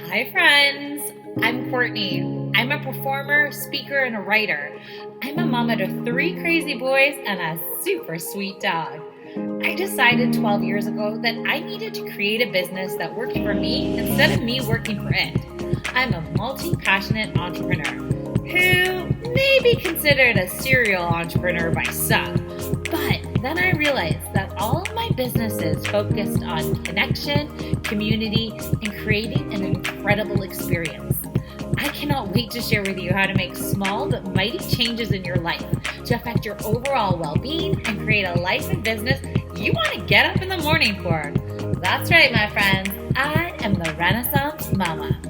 Hi, friends. I'm Courtney. I'm a performer, speaker, and a writer. I'm a mama to three crazy boys and a super sweet dog. I decided 12 years ago that I needed to create a business that worked for me instead of me working for it. I'm a multi passionate entrepreneur who may be considered a serial entrepreneur by some, but then I realized that all of my businesses focused on connection, community, and creating an incredible experience. I cannot wait to share with you how to make small but mighty changes in your life to affect your overall well being and create a life and business you want to get up in the morning for. That's right, my friends. I am the Renaissance Mama.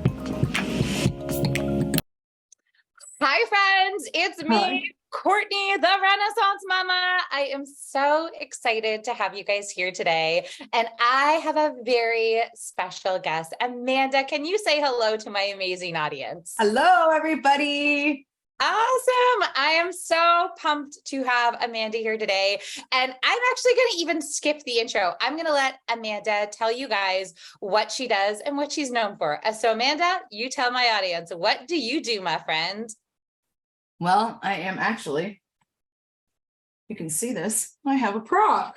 Hi, friends. It's me, Hi. Courtney, the Renaissance Mama. I am so excited to have you guys here today. And I have a very special guest. Amanda, can you say hello to my amazing audience? Hello, everybody. Awesome. I am so pumped to have Amanda here today. And I'm actually going to even skip the intro. I'm going to let Amanda tell you guys what she does and what she's known for. So, Amanda, you tell my audience, what do you do, my friend? Well, I am actually, you can see this. I have a prop.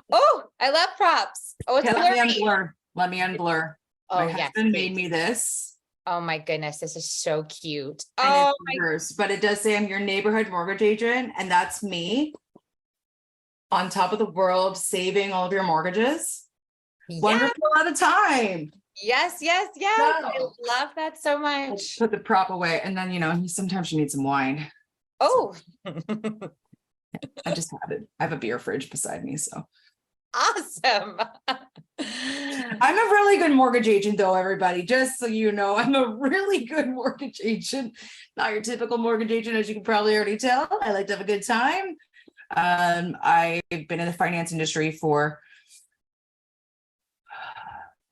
Oh, I love props. Oh, it's Okay, let me blurry. unblur. Let me unblur. Oh, My yes, husband please. made me this. Oh my goodness, this is so cute. And Oh, it's reverse, but it does say I'm your neighborhood mortgage agent, and that's me on top of the world saving all of your mortgages. One yeah. referral at a time. Yes, yes, yes. So, I love that so I'll much. put the prop away, and then sometimes you need some wine. Oh, I just have it. I have a beer fridge beside me, so. awesome. I'm a really good mortgage agent, though, everybody. Just so you know, I'm a really good mortgage agent. Not your typical mortgage agent, as you can probably already tell. I like to have a good time. I've been in the finance industry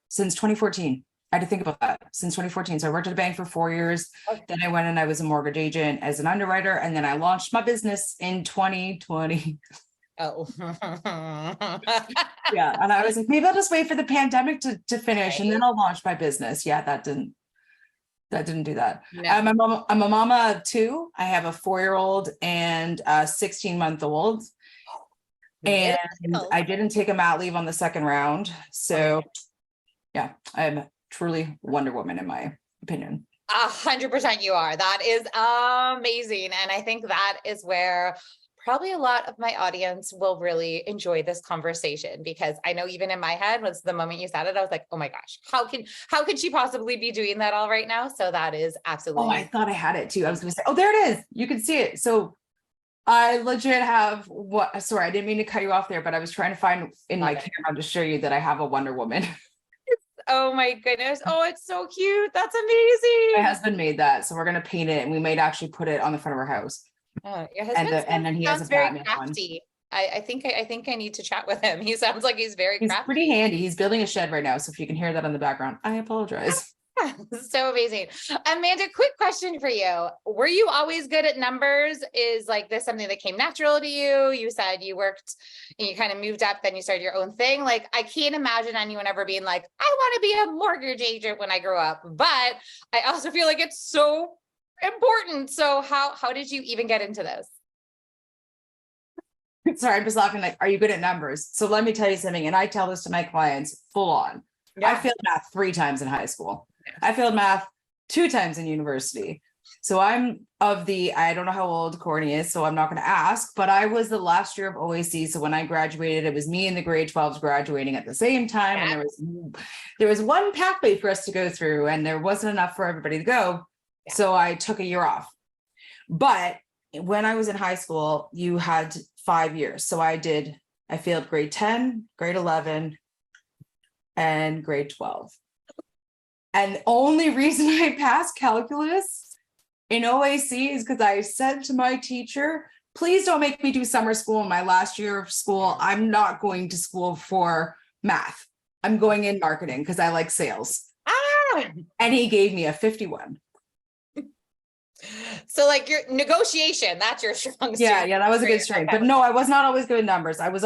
since 2014. I had to think about that since 2014. So I worked at a bank for 4 years. Then I went and I was a mortgage agent as an underwriter, and then I launched my business in 2020. Oh. Yeah, and I was like, maybe I'll just wait for the pandemic to finish, and then Right. I'll launch my business. Yeah, that didn't do that. No. I'm a mama of two. I have a 4-year-old and a 16-month-old. And I didn't take a mat leave on the second round. So yeah, I'm truly Wonder Woman in my opinion. 100% you are. That is amazing. And I think that is where probably a lot of my audience will really enjoy this conversation, because I know even in my head was the moment you said it, I was like, oh my gosh, how could she possibly be doing that all right now? So that is Oh, absolutely. I thought I had it too. I was going to say, oh, there it is. You can see it. So I legit have sorry, I didn't mean to cut you off there, but I was trying to find in my camera to show you that I have a Wonder Woman. Oh my goodness. Oh, it's so cute. That's amazing. My husband made that. So we're going to paint it, and we might actually put it on the front of our house. Oh, your husband And then he has a sounds very Batman one. crafty. I think I need to chat with him. He sounds like he's very He's crafty. pretty handy. He's building a shed right now. So if you can hear that in the background, I apologize. So amazing. Amanda, quick question for you. Were you always good at numbers? Is like this something that came natural to you? You said you worked and you kind of moved up, then you started your own thing. Like, I can't imagine anyone ever being like, I want to be a mortgage agent when I grow up. But I also feel like it's so important. So how did you even get into this? Sorry, I'm just laughing. Like, are you good at numbers? So let me tell you something. And I tell this to my clients full on. I failed math 3 times in high school. I failed math 2 times in university. So I'm of the, I don't know how old Courtney is, so I'm not going to ask, but I was the last year of OAC. So when I graduated, it was me and the grade 12s graduating at the same time. And there was one pathway for us to go through, and there wasn't enough for everybody to go. So I took a year off. But when I was in high school, you had 5 years. So I failed grade 10, grade 11, and grade 12. And the only reason I passed calculus in OAC is because I said to my teacher, please don't make me do summer school in my last year of school. I'm not going to school for math. I'm going in marketing because I like sales. And he gave me a 51. So like your negotiation, that's your strong suit. Yeah, that was a good strength. But no, I was not always good at numbers. I was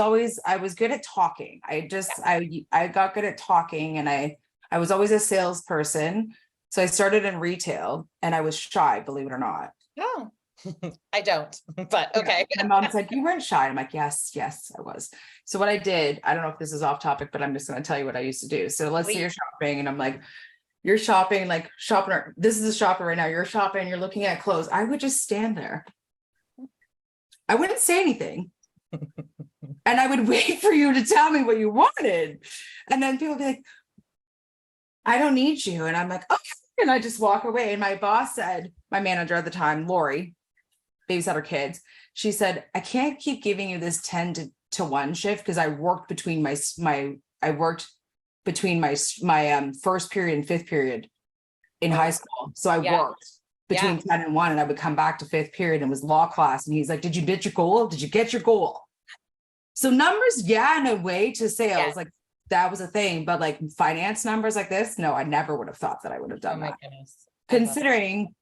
good at talking. I got good at talking, and I was always a salesperson. So I started in retail and I was shy, believe it or not. Oh, I don't, but okay. Yeah. My mom's like, you weren't shy. I'm like, yes, I was. So what I did, I don't know if this is off topic, but I'm just going to tell you what I used to do. So let's say you're shopping and I'm like, you're shopping, like shopping. This is a shopper right now. You're shopping, you're looking at clothes. I would just stand there. I wouldn't say anything. And I would wait for you to tell me what you wanted. And then people would be like, I don't need you. And I'm like, okay. And I just walk away. And my boss said, my manager at the time, Lori, babysat her kids. She said, I can't keep giving you this 10 to 1 shift because I worked between my first period and fifth period in high school. So I worked between 10 and 1 and I would come back to fifth period and it was law class. And he's like, did you get your goal? Did you get your goal? So numbers, in a way to sales, like that was a thing, but like finance numbers like this, no, I never would have thought that I would have done that. Goodness. Considering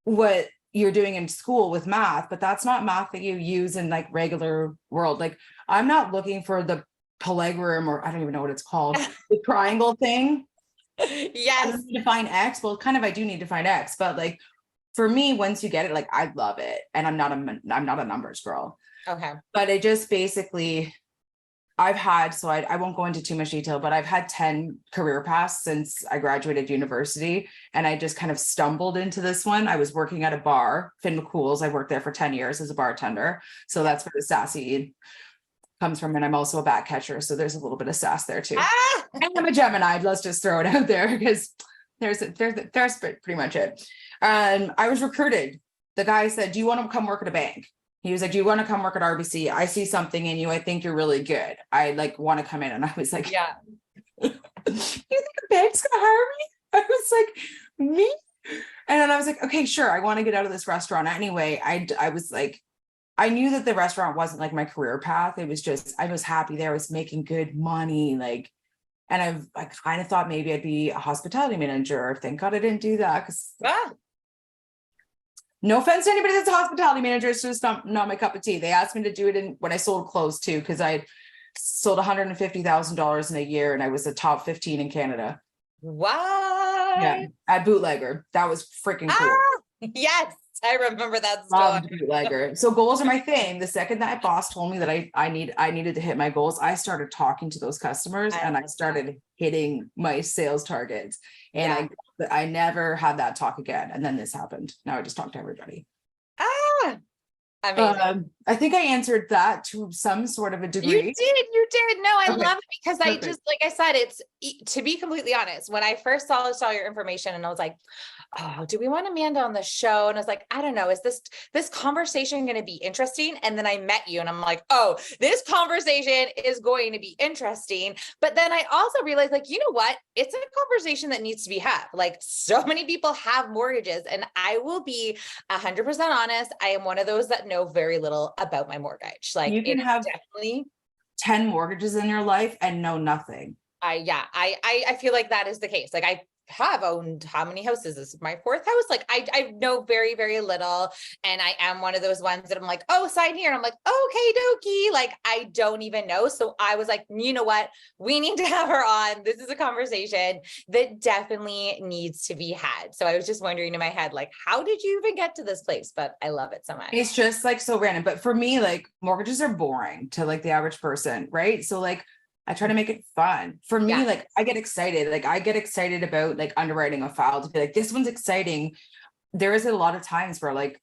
what you're doing in school with math, but that's not math that you use in like regular world. Like I'm not looking for the polygram or I don't even know what it's called, the triangle thing. Yes. I need to find X. Well, kind of, I do need to find X, but like for me, once you get it, like I love it. And I'm not a numbers girl. Okay. But it just basically, I've had, so I won't go into too much detail, but I've had 10 career paths since I graduated university. And I just kind of stumbled into this one. I was working at a bar, Finn McCool's. I worked there for 10 years as a bartender. So that's where the sassy comes from. And I'm also a bat catcher. So there's a little bit of sass there too. And I'm a Gemini. Let's just throw it out there because there's pretty much it. I was recruited. The guy said, do you want to come work at a bank? He was like, do you want to come work at RBC? I see something in you. I think you're really good. I like want to come in. And I was like, yeah. You think a bank's gonna hire me? I was like, me? And then I was like, okay, sure. I want to get out of this restaurant. Anyway, I was like, I knew that the restaurant wasn't like my career path. It was just, I was happy there. I was making good money. Like, and I kind of thought maybe I'd be a hospitality manager. Thank God I didn't do that. Because no offense to anybody that's a hospitality manager, it's just not my cup of tea. They asked me to do it when I sold clothes too, because I sold $150,000 in a year and I was the top 15 in Canada. What? Yeah, at Bootlegger. That was freaking cool. Yes, I remember that story. Loved Bootlegger. So goals are my thing. The second that boss told me that I needed to hit my goals, I started talking to those customers and I started hitting my sales targets. And I never had that talk again. And then this happened. Now I just talk to everybody. Amazing. I think I answered that to some sort of a degree. You did. No, I love it because Perfect. I just, like I said, it's, to be completely honest, when I first saw your information and I was like, oh, do we want Amanda on the show? And I was like, I don't know, is this conversation going to be interesting? And then I met you and I'm like, oh, this conversation is going to be interesting. But then I also realized, like, you know what? It's a conversation that needs to be had. Like, so many people have mortgages, and I will be 100% honest. I am one of those that know very little about my mortgage. Like, you can have definitely 10 mortgages in your life and know nothing. I feel like that is the case. Like, I have owned, how many houses? This is my 4th house. Like I know very, very little. And I am one of those ones that I'm like, oh, sign here. And I'm like, okay, dokie. Like, I don't even know. So I was like, you know what? We need to have her on. This is a conversation that definitely needs to be had. So I was just wondering in my head, like, how did you even get to this place? But I love it so much. It's just like so random. But for me, like, mortgages are boring to like the average person, right? So like, I try to make it fun. For me, like, I get excited. Like, I get excited about like underwriting a file to be like, this one's exciting. There is a lot of times where like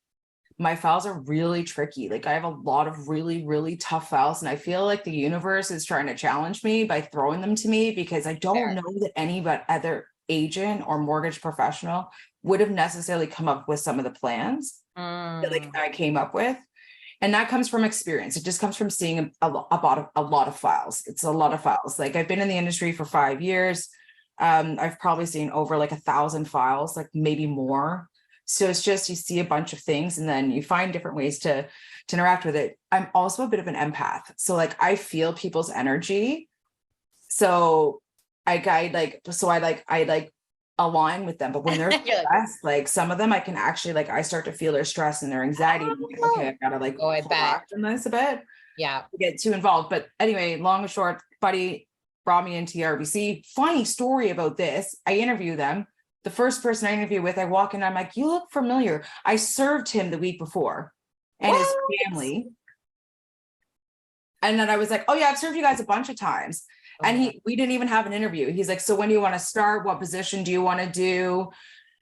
my files are really tricky. Like, I have a lot of really, really tough files. And I feel like the universe is trying to challenge me by throwing them to me because I don't know that any but other agent or mortgage professional would have necessarily come up with some of the plans that like I came up with. And that comes from experience. It just comes from seeing a lot of files. It's a lot of files. Like, I've been in the industry for 5 years. I've probably seen over like 1,000 files, like maybe more. So it's just, you see a bunch of things and then you find different ways to interact with it. I'm also a bit of an empath. So like, I feel people's energy. So I align with them, but when they're stressed, like some of them I can actually like, I start to feel their stress and their anxiety. Like, okay, I gotta like go back in this a bit. Yeah. Get too involved. But anyway, long and short, buddy, brought me into the RBC. Funny story about this. I interview them. The first person I interview with, I walk in, I'm like, you look familiar. I served him the week before and his family. And then I was like, oh yeah, I've served you guys a bunch of times. And we didn't even have an interview. He's like, so when do you want to start? What position do you want to do?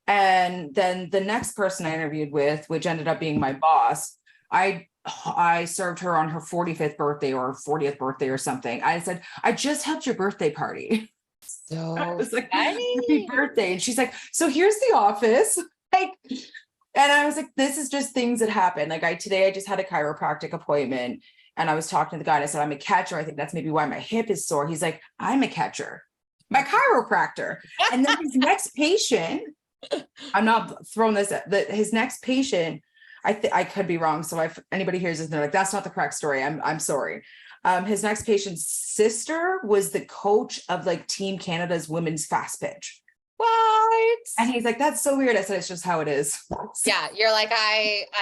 And then the next person I interviewed with, which ended up being my boss, I served her on her 45th birthday or 40th birthday or something. I said, I just helped your birthday party. So I was like, happy birthday. And she's like, so here's the office. Like, and I was like, this is just things that happen. Like today I just had a chiropractic appointment and I was talking to the guy and I said, I'm a catcher. I think that's maybe why my hip is sore. He's like, I'm a catcher, my chiropractor. And then his next patient, I'm not throwing this at his next patient. I could be wrong. So if anybody hears this, they're like, that's not the correct story. I'm sorry. His next patient's sister was the coach of like Team Canada's women's fast pitch. What? And he's like, that's so weird. I said, it's just how it is. Yeah. You're like,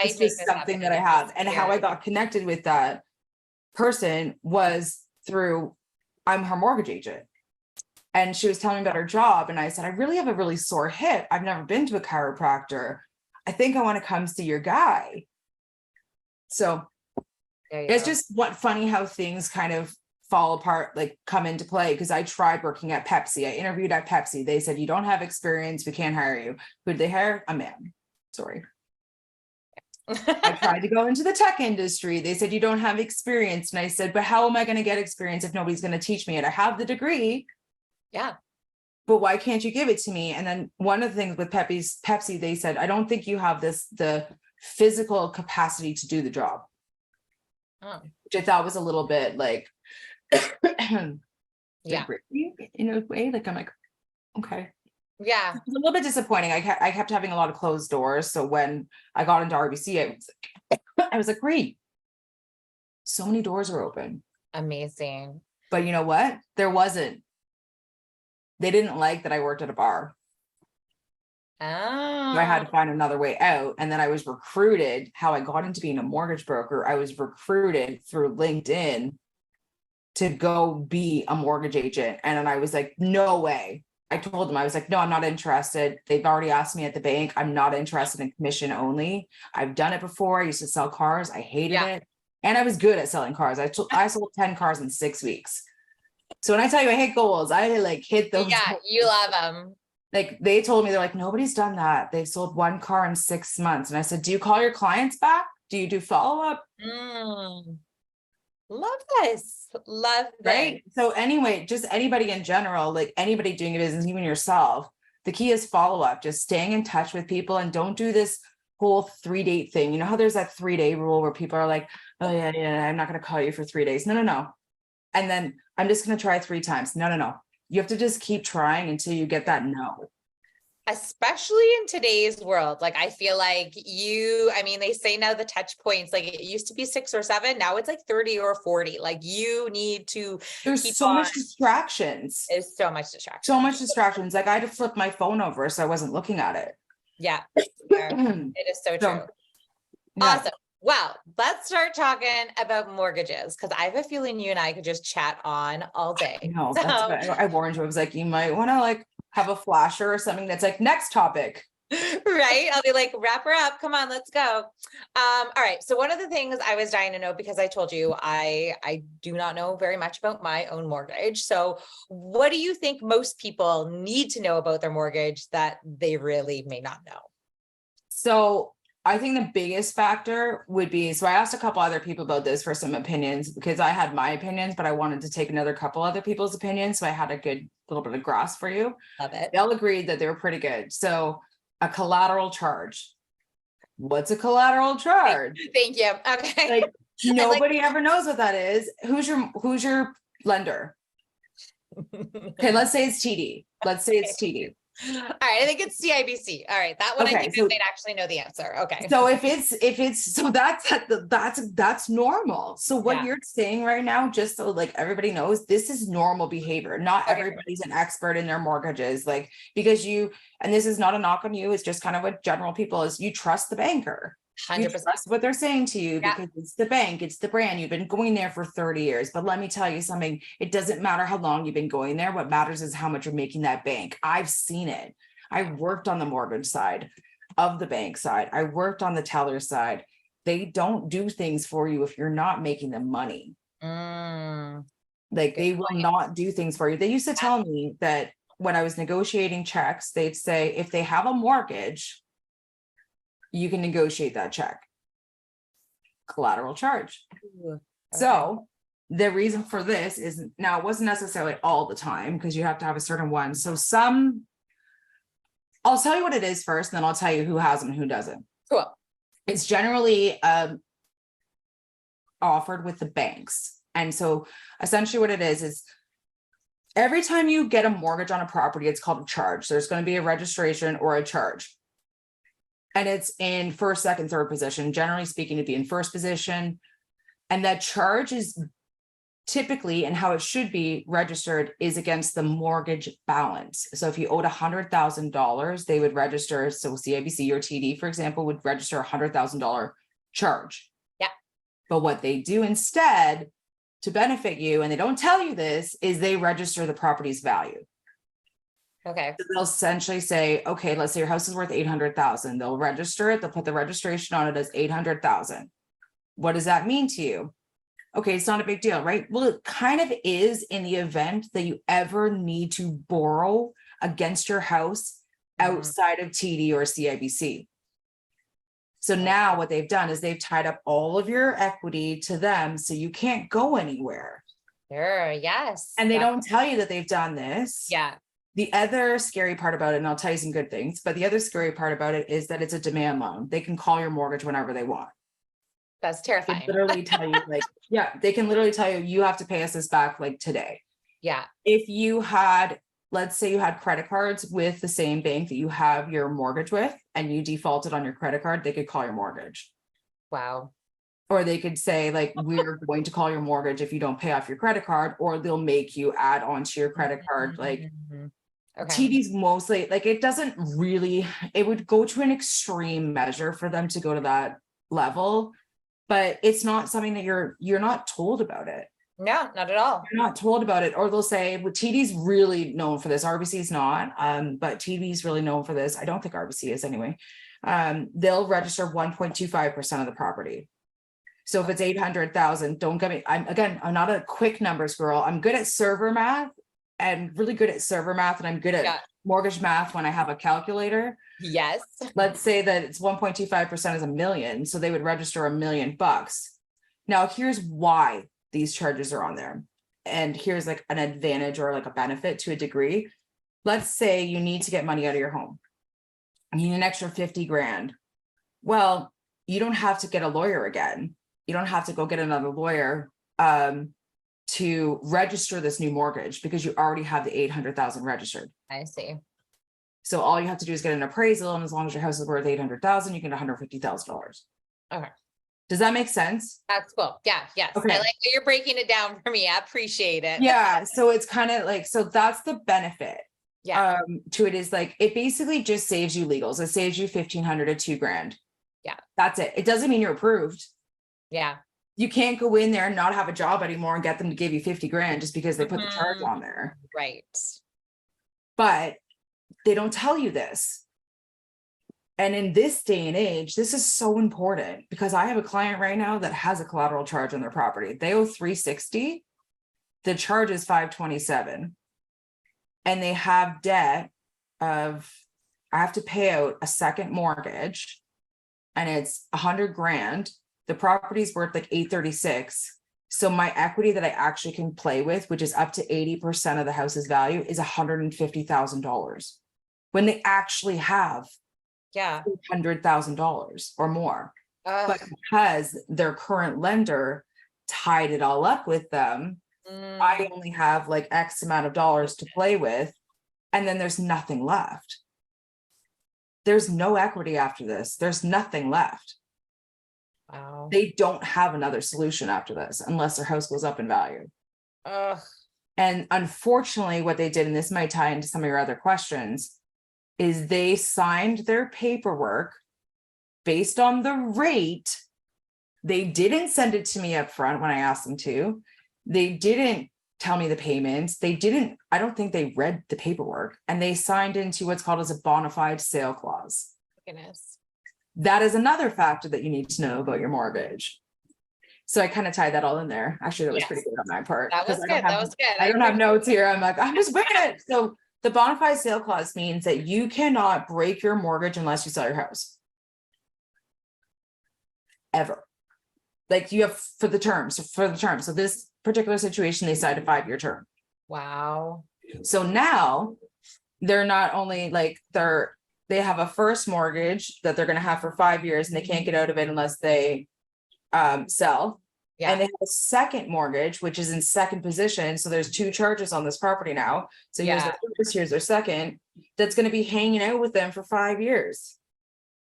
it's just something that I have. And how I got connected with that person was through, I'm her mortgage agent. And she was telling me about her job. And I said, I really have a really sore hip. I've never been to a chiropractor. I think I want to come see your guy. So it's just funny how things kind of fall apart, like come into play. Because I tried working at Pepsi. I interviewed at Pepsi. They said, you don't have experience. We can't hire you. Who did they hire? A man. Sorry. I tried to go into the tech industry. They said, you don't have experience. And I said, but how am I going to get experience if nobody's going to teach me it? I have the degree. Yeah. But why can't you give it to me? And then one of the things with Pepsi, they said, I don't think you have the physical capacity to do the job. Which I thought was a little bit like, yeah, in a way, like I'm like, okay. Yeah. It was a little bit disappointing. I kept having a lot of closed doors. So when I got into RBC, I was like, great. So many doors are open. Amazing. But you know what? They didn't like that I worked at a bar. Oh. So I had to find another way out. And then I was recruited. How I got into being a mortgage broker, I was recruited through LinkedIn to go be a mortgage agent. And then I was like, no way. I told them, I was like, no, I'm not interested. They've already asked me at the bank. I'm not interested in commission only. I've done it before. I used to sell cars. I hated it. And I was good at selling cars. I sold 10 cars in 6 weeks. So when I tell you I hit goals, I like hit those. Yeah, goals. you love them. Like they told me, they're like, nobody's done that. They've sold 1 car in 6 months. And I said, do you call your clients back? Do you do follow-up? Love this. Love this. Right. So anyway, just anybody in general, like anybody doing a business, even yourself, the key is follow-up, just staying in touch with people and don't do this whole 3-date thing. You know how there's that 3-day rule where people are like, oh yeah, I'm not going to call you for 3 days. No. And then I'm just going to try 3 times. No. You have to just keep trying until you get that no. Especially in today's world. Like, I feel like they say now the touch points, like it used to be 6 or 7. Now it's like 30 or 40. Like you need to There's so much distractions. There's so much distraction. So much distractions. Like I had to flip my phone over so I wasn't looking at it. Yeah. It is so true. Yeah. Awesome. Well, let's start talking about mortgages because I have a feeling you and I could just chat on all day. No, that's what I warned you. I was like, you might want to like have a flasher or something that's like next topic. Right. I'll be like, wrap her up. Come on, let's go. All right. So one of the things I was dying to know, because I told you I do not know very much about my own mortgage. So what do you think most people need to know about their mortgage that they really may not know? So I think the biggest factor would be, so I asked a couple other people about this for some opinions because I had my opinions, but I wanted to take another couple other people's opinions. So I had a good little bit of grasp for you. Love it. They all agreed that they were pretty good. So a collateral charge. What's a collateral charge? Thank you. Okay. Like nobody ever knows what that is. Who's your lender? Okay, let's say it's TD. All right, I think it's CIBC. All right, that one okay, I think they'd actually know the answer. Okay. So if it's so that's normal. So what you're saying right now, just so like everybody knows, this is normal behavior. Not everybody's an expert in their mortgages, like because and this is not a knock on you, it's just kind of what general people is. You trust the banker. You 100%. trust what they're saying to you Yeah. because it's the bank, it's the brand. You've been going there for 30 years. But let me tell you something. It doesn't matter how long you've been going there. What matters is how much you're making that bank. I've seen it. I worked on the mortgage side of the bank side. I worked on the teller side. They don't do things for you if you're not making them money. Mm, Like good they will point. not do things for you. They used to tell me that when I was negotiating checks, they'd say, if they have a mortgage, you can negotiate that check. Collateral charge. Ooh, okay. So the reason for this is now it wasn't necessarily all the time because you have to have a certain one. So I'll tell you what it is first, and then I'll tell you who has them and who doesn't. Cool. It's generally offered with the banks. And so essentially what it is every time you get a mortgage on a property, it's called a charge. There's going to be a registration or a charge. And it's in first, second, third position. Generally speaking, it'd be in first position. And that charge is typically, and how it should be registered, is against the mortgage balance. So if you owed $100,000, they would register. So CIBC or TD, for example, would register $100,000 charge. Yeah. But what they do instead to benefit you, and they don't tell you this, is they register the property's value. Okay. So they'll essentially say, okay, let's say your house is worth 800,000. They'll register it. They'll put the registration on it as 800,000. What does that mean to you? Okay, it's not a big deal, right? Well, it kind of is in the event that you ever need to borrow against your house outside of TD or CIBC. So now what they've done is they've tied up all of your equity to them, so you can't go anywhere. Sure. Yes. And they don't tell you that they've done this. Yeah. The other scary part about it, and I'll tell you some good things, but the other scary part about it is that it's a demand loan. They can call your mortgage whenever they want. That's They terrifying. literally tell you, like, yeah, they can literally tell you, you have to pay us this back like today. Yeah. If you had, let's say you had credit cards with the same bank that you have your mortgage with, and you defaulted on your credit card, they could call your mortgage. Wow. Or they could say, like, we're going to call your mortgage if you don't pay off your credit card, or they'll make you add onto your credit card. Like, Okay. TD's mostly, like, it doesn't really, it would go to an extreme measure for them to go to that level, but it's not something that you're not told about it. No, not at all. You're not told about it. Or they'll say, well, TD's really known for this. RBC is not, but TD's really known for this. I don't think RBC is anyway. They'll register 1.25% of the property. So if it's 800,000, don't get me, I'm not a quick numbers girl. I'm good at server math and really good at server math. And I'm good at mortgage math when I have a calculator. Yes. Let's say that it's 1.25% is $1 million. So they would register $1 million. Now here's why these charges are on there. And here's like an advantage or like a benefit to a degree. Let's say you need to get money out of your home. You need an extra 50 grand. Well, you don't have to get a lawyer again. You don't have to go get another lawyer to register this new mortgage because you already have the 800,000 registered. I see. So all you have to do is get an appraisal, and as long as your house is worth 800,000, you get $150,000. Okay. Does that make sense? That's cool. Yeah. Yes. Okay. I like that you're breaking it down for me. I appreciate it. Yeah. So it's kind of like, so that's the benefit. Yeah. To it is like, it basically just saves you legals. It saves you 1,500 to $2,000. Yeah. That's it. It doesn't mean you're approved. Yeah. You can't go in there and not have a job anymore and get them to give you 50 grand just because they put the charge on there. Right. But they don't tell you this. And in this day and age, this is so important because I have a client right now that has a collateral charge on their property. They owe 360. The charge is 527. And they have debt of, I have to pay out a second mortgage and it's 100 grand. The property's worth like 836. So my equity that I actually can play with, which is up to 80% of the house's value, is $150,000 when they actually have $100,000 or more. But because their current lender tied it all up with them, I only have like X amount of dollars to play with, and then there's nothing left. There's no equity after this. There's nothing left. Wow. They don't have another solution after this unless their house goes up in value. And unfortunately, what they did, and this might tie into some of your other questions, is they signed their paperwork based on the rate, they didn't send it to me up front when I asked them to. They didn't tell me the payments. I don't think they read the paperwork, and they signed into what's called as a bona fide sale clause. Goodness. That is another factor that you need to know about your mortgage. So I kind of tied that all in there. Actually, that was pretty good on my part. That was good. That was good. I don't have notes here. I'm like, I'm just winging it. So the bona fide sale clause means that you cannot break your mortgage unless you sell your house. Ever. Like you have for the term. So this particular situation, they signed a 5-year term. Wow. So now they're not only like they have a first mortgage that they're going to have for 5 years, and they can't get out of it unless they sell. Yeah. And they have a second mortgage, which is in second position. So there's 2 charges on this property now. So here's their first, here's their second, that's going to be hanging out with them for 5 years.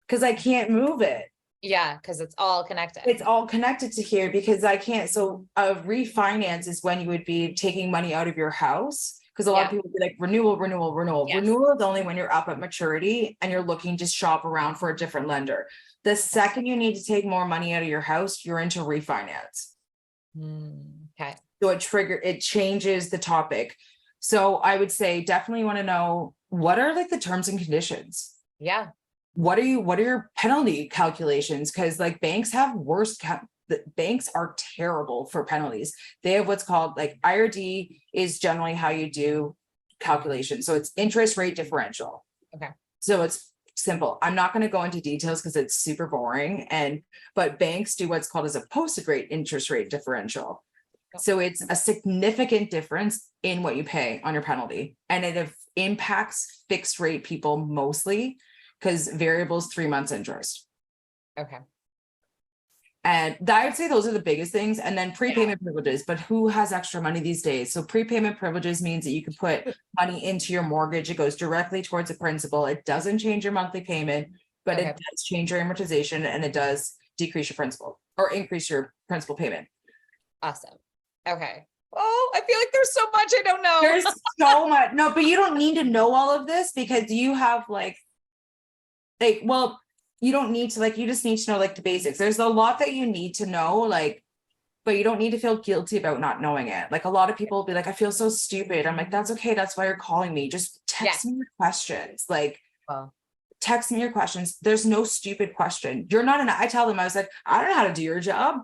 Because I can't move it. Yeah, because it's all connected. It's all connected to here because I can't. So a refinance is when you would be taking money out of your house. Because a lot of people be like renewal. Yes. Renewal is only when you're up at maturity and you're looking to shop around for a different lender. The second you need to take more money out of your house, you're into refinance. Okay. So it changes the topic. So I would say definitely want to know, what are like the terms and conditions? Yeah. What are your penalty calculations? Because like banks have banks are terrible for penalties. They have what's called like IRD is generally how you do calculations. So it's interest rate differential. Okay. So it's simple. I'm not going to go into details because it's super boring. But banks do what's called as a posted rate interest rate differential. So it's a significant difference in what you pay on your penalty. And it impacts fixed rate people mostly, because variables 3 months interest. Okay. And I would say those are the biggest things. And then prepayment privileges, but who has extra money these days? So prepayment privileges means that you can put money into your mortgage. It goes directly towards the principal. It doesn't change your monthly payment, but it does change your amortization, and it does decrease your principal or increase your principal payment. Awesome. Okay. Oh, I feel like there's so much I don't know. There's so much. No, but you don't need to know all of this because you have you don't need to, you just need to know like the basics. There's a lot that you need to know, but you don't need to feel guilty about not knowing it. Like a lot of people will be like, I feel so stupid. I'm like, that's okay. That's why you're calling me. Just text me your questions. Text me your questions. There's no stupid question. I tell them, I was like, I don't know how to do your job.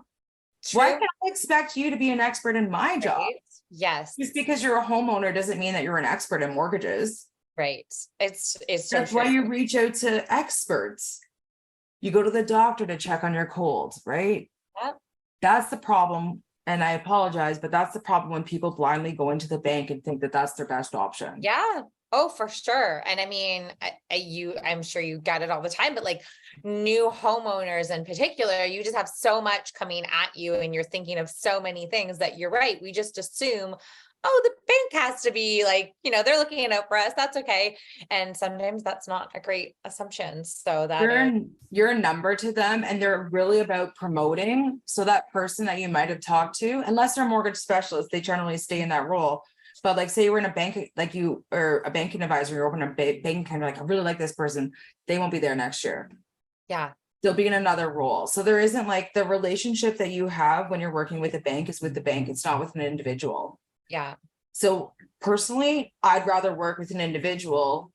True. Why can't I expect you to be an expert in my job? Yes. Just because you're a homeowner doesn't mean that you're an expert in mortgages. Right. It's That's why you reach out to experts. You go to the doctor to check on your colds, right? Yep. That's the problem. And I apologize, but that's the problem when people blindly go into the bank and think that that's their best option. Yeah. Oh, for sure. And I mean, I'm sure you get it all the time, but like new homeowners in particular, you just have so much coming at you and you're thinking of so many things that you're right. We just assume, oh, the bank has to be they're looking out for us. That's okay. And sometimes that's not a great assumption. So that you're a number to them, and they're really about promoting. So that person that you might have talked to, unless they're a mortgage specialist, they generally stay in that role. But like, say you were in a bank, like you or a banking advisor, you're opening a bank kind of like, I really like this person. They won't be there next year. Yeah. They'll be in another role. So there isn't like the relationship that you have when you're working with a bank is with the bank. It's not with an individual. Yeah. So personally, I'd rather work with an individual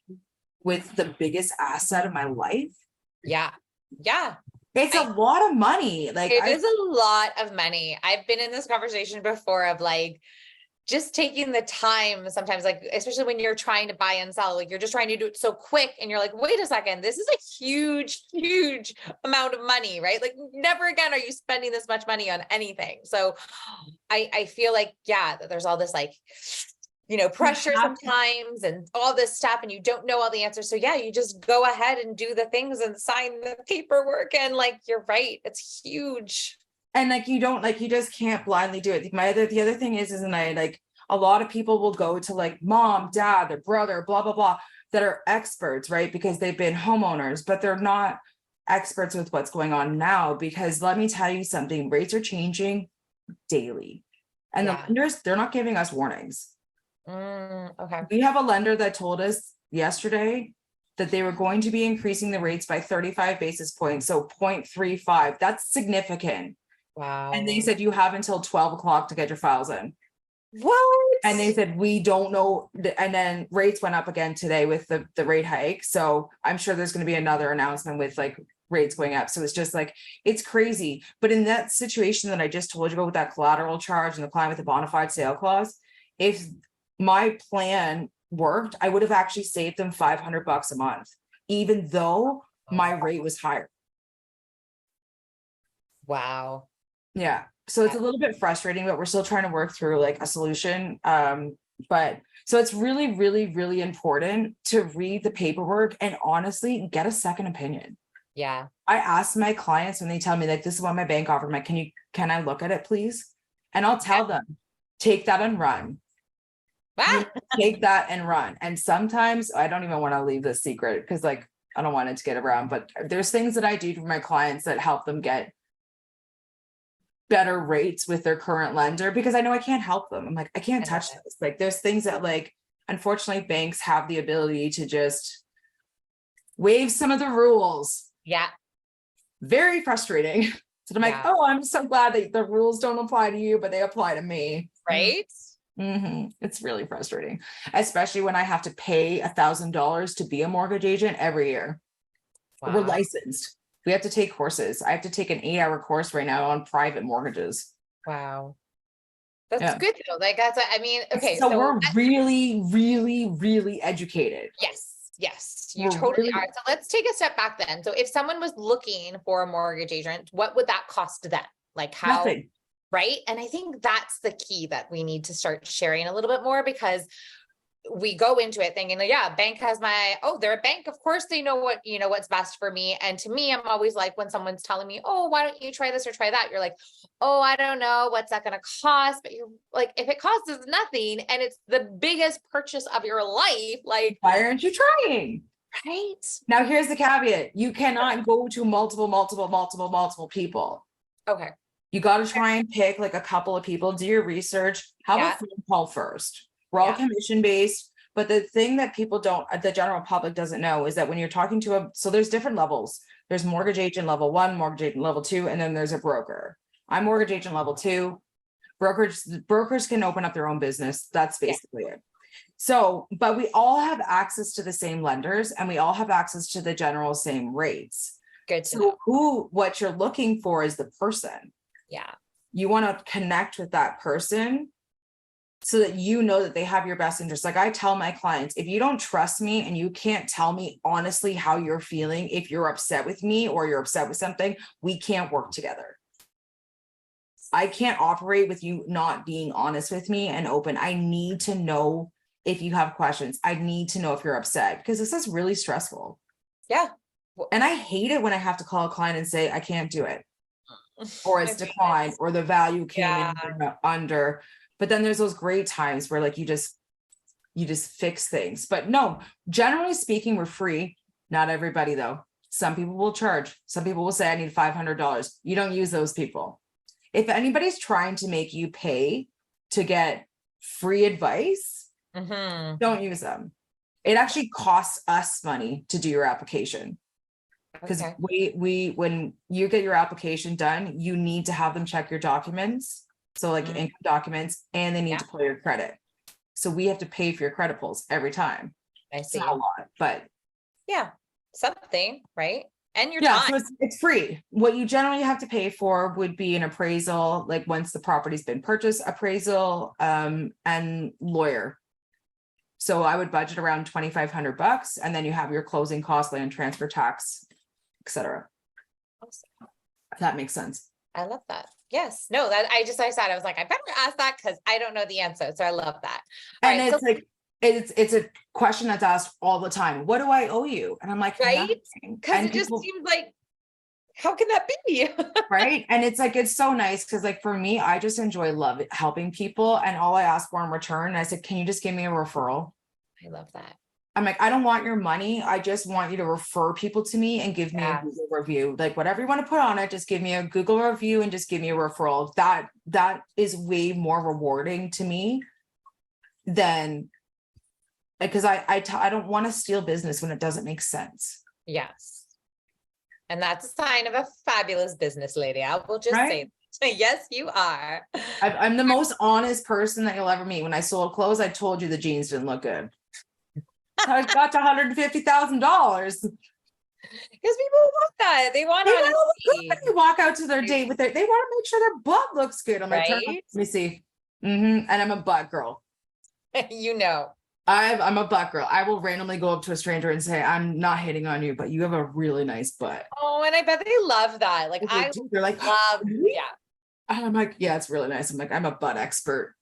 with the biggest asset of my life. Yeah. Yeah. It's a lot of money. It is a lot of money. I've been in this conversation before of just taking the time sometimes, especially when you're trying to buy and sell, you're just trying to do it so quick. And you're like, wait a second, this is a huge, huge amount of money, right? Like never again are you spending this much money on anything. So I feel like, that there's all this pressure sometimes and all this stuff, and you don't know all the answers. So you just go ahead and do the things and sign the paperwork. And you're right. It's huge. And you just can't blindly do it. The other thing is a lot of people will go to mom, dad, their brother, blah, blah, blah, that are experts, right? Because they've been homeowners, but they're not experts with what's going on now. Because let me tell you something, rates are changing daily. And the lenders, they're not giving us warnings. Okay. We have a lender that told us yesterday that they were going to be increasing the rates by 35 basis points. So 0.35, that's significant. Wow. And they said, you have until 12 o'clock to get your files in. What? And they said, we don't know. And then rates went up again today with the rate hike. So I'm sure there's going to be another announcement with like rates going up. So it's just like, it's crazy. But in that situation that I just told you about with that collateral charge and the client with the bona fide sale clause, if my plan worked, I would have actually saved them $500 a month, even though my rate was higher. Wow. Yeah. So it's a little bit frustrating, but we're still trying to work through like a solution. But so it's really, really, really important to read the paperwork and honestly get a second opinion. Yeah. I ask my clients when they tell me like, this is what my bank offered, I'm like, can I look at it, please? And I'll tell them, take that and run. Take that and run. And sometimes I don't even want to leave this secret because like, I don't want it to get around, but there's things that I do for my clients that help them get better rates with their current lender because I know I can't help them. I'm like, I can't touch this. Like there's things that like, unfortunately banks have the ability to just waive some of the rules. Yeah. Very frustrating. So I'm like, oh, I'm so glad that the rules don't apply to you, but they apply to me. Right. It's really frustrating, especially when I have to pay $1,000 to be a mortgage agent every year. We're licensed. We have to take courses. I have to take an 8-hour course right now on private mortgages. Wow. That's good though. Like that's, I mean, okay. So we're really, really, really educated. Yes, you totally are. So let's take a step back then. So if someone was looking for a mortgage agent, what would that cost them? Like how? Nothing. Right. And I think that's the key that we need to start sharing a little bit more because we go into it thinking, yeah, bank has they're a bank. Of course they know what's best for me. And to me, I'm always like, when someone's telling me, oh, why don't you try this or try that? You're like, oh, I don't know. What's that going to cost? But you're like, if it costs us nothing and it's the biggest purchase of your life, like, why aren't you trying? Right. Now, here's the caveat. You cannot go to multiple people. Okay. You got to try and pick like a couple of people, do your research, have a phone call first. We're all commission based, but the thing that the general public doesn't know is that when you're talking to so there's different levels. There's mortgage agent level 1, mortgage agent level 2, and then there's a broker. I'm mortgage agent level 2. Brokers can open up their own business. That's basically it. So, but we all have access to the same lenders and we all have access to the general same rates. Good to know. What you're looking for is the person. Yeah. You want to connect with that person so that you know that they have your best interest. Like I tell my clients, if you don't trust me and you can't tell me honestly how you're feeling, if you're upset with me or you're upset with something, we can't work together. I can't operate with you not being honest with me and open. I need to know if you have questions. I need to know if you're upset because this is really stressful. Yeah. And I hate it when I have to call a client and say, I can't do it. Or it's declined or the value came in under. But then there's those great times where like you just fix things. But no, generally speaking, we're free. Not everybody though. Some people will charge. Some people will say, I need $500. You don't use those people. If anybody's trying to make you pay to get free advice, don't use them. It actually costs us money to do your application. Because when you get your application done, you need to have them check your documents. So like income documents, and they need to pull your credit. So we have to pay for your credit pulls every time. I see. It's not a lot, but something, right? And your time. So it's free. What you generally have to pay for would be an appraisal, like once the property's been purchased, appraisal, and lawyer. So I would budget around $2,500, and then you have your closing costs, land transfer tax, etc. Awesome. If that makes sense. I love that. Yes. No, that I said, I was like, I better ask that because I don't know the answer. So I love that. And it's like, it's a question that's asked all the time. What do I owe you? And I'm like, right. Because it just seems like, how can that be? Right. And it's like, it's so nice. Cause like for me, I just enjoy helping people. And all I ask for in return, I said, can you just give me a referral? I love that. I'm like, I don't want your money. I just want you to refer people to me and give me a Google review. Like whatever you want to put on it, just give me a Google review and just give me a referral. That is way more rewarding to me than because I don't want to steal business when it doesn't make sense. Yes. And that's a sign of a fabulous business lady. I will just say that. Yes, you are. I'm the most honest person that you'll ever meet. When I sold clothes, I told you the jeans didn't look good. I got to $150,000. Because people want that. They want They look good honesty. when you walk out to their date with they want to make sure their butt looks good. I'm like, Right? let me see. And I'm a butt girl. You know. I'm a butt girl. I will randomly go up to a stranger and say, I'm not hitting on you, but you have a really nice butt. Oh, and I bet they love that. Like They're like, love, yeah. And I'm like, yeah, it's really nice. I'm like, I'm a butt expert.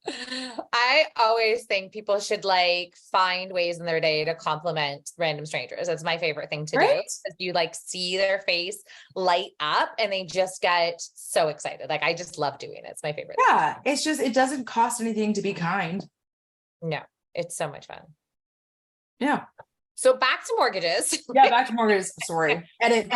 I always think people should like find ways in their day to compliment random strangers. That's my favorite thing to do. Because you like see their face light up and they just get so excited. Like I just love doing it. It's my favorite. Yeah, it's just, it doesn't cost anything to be kind. No, it's so much fun. Yeah. So back to mortgages. Yeah, back to mortgages. Sorry. Edit.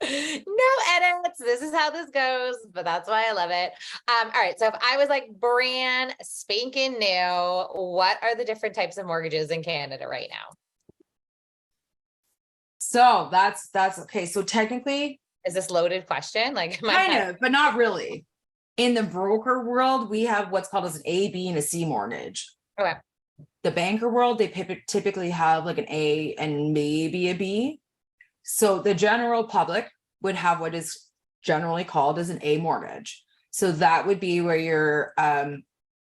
No edits. This is how this goes, but that's why I love it. All right. So if I was like brand spanking new, what are the different types of mortgages in Canada right now? So that's okay. So technically, is this loaded question? Like kind of, but not really. In the broker world, we have what's called as an A, B, and a C mortgage. Okay. The banker world, they typically have like an A and maybe a B. So the general public would have what is generally called as an A mortgage. So that would be where your